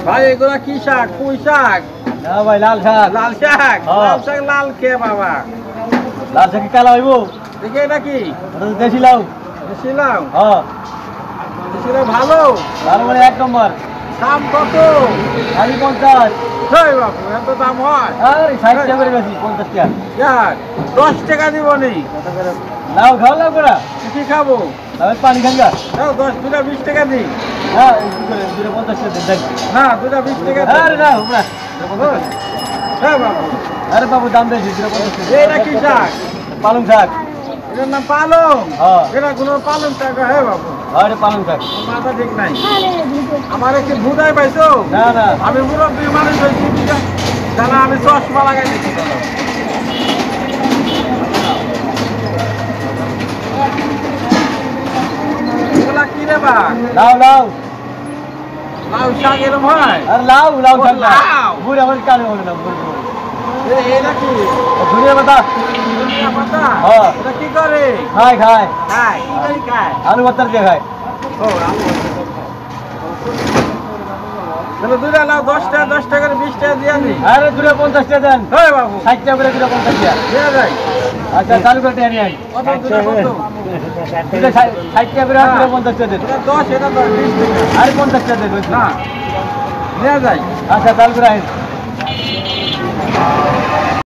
ভাই এগুলা কি শাক? পুঁই শাক না ভাই লাল শাক। লাল শাক হ্যাঁ। লাল শাক লাল কে বাবা লাল শাক কি কালো হইব? দেখে এটা কি ওটা তো দেশি লাউ। দেশিলাম হ্যাঁ দেশিলাম ভালো ভালো মানে এক নম্বর। দাম কত? খালি 50। সেই বাবু এত দাম হয়? আরে 60 টাকা করে বেশি 50 টাকা। যাক 10 টাকা দিব নি। লাউ খাও লাউ করা। কি খাবো? আমি পানি খাঙ্গা। দাও 10 দুটা 20 টাকা দিই। হ্যাঁ দুটো 50 টাকা দেন। না দুটা 20 টাকা দিই। আরে না উপরা। হ্যাঁ বাবু আরে বাবু দাম বেশি 50 টাকা। এটা কি শাক? পালং শাক। এটার নাম পালং। হ্যাঁ। এটা কোনো পালং শাক হ্যাঁ বাবু আরে পালং শাক। মাথা ঠিক নাই। আমার একটু ভুদাই পাইছো? না না আমি মুরব্বী মানুষ হয়েছি জানা আমি চশমা লাগাই দিচ্ছি এগুলা কি রে বা? লাউ লাউ। লাউ শাক এরম হয়? আরে লাউ লাউ শাক না। লাউ। বুড়া আমার কানে বলে না বুড়ো। এটা কি? ধনিয়া পাতা। ধনিয়া পাতা? হ্যাঁ। এটা কি করে? খায় খায়। খায় কি করে খায়? আলু ভর্তা দিয়ে খায়। ও আলু তাহলে দুটা লাউ 10 টাকা করে 20 টাকা দিয়ে দিই। আরে দুটো 50 টাকা দেন। হ্যাঁ বাবু 60 টাকা করে দুটো 50 টাকা। দিয়ে যায় আচ্ছা চালু করে নিয়ে আনি। কত দুটা কত? দুটো 60 টাকা করে দুটো 50 টাকা দেন। এটা 10 এটা 20 টাকা আরে 50 টাকা দেন। না নিয়ে যায় আচ্ছা চালু করে আনি।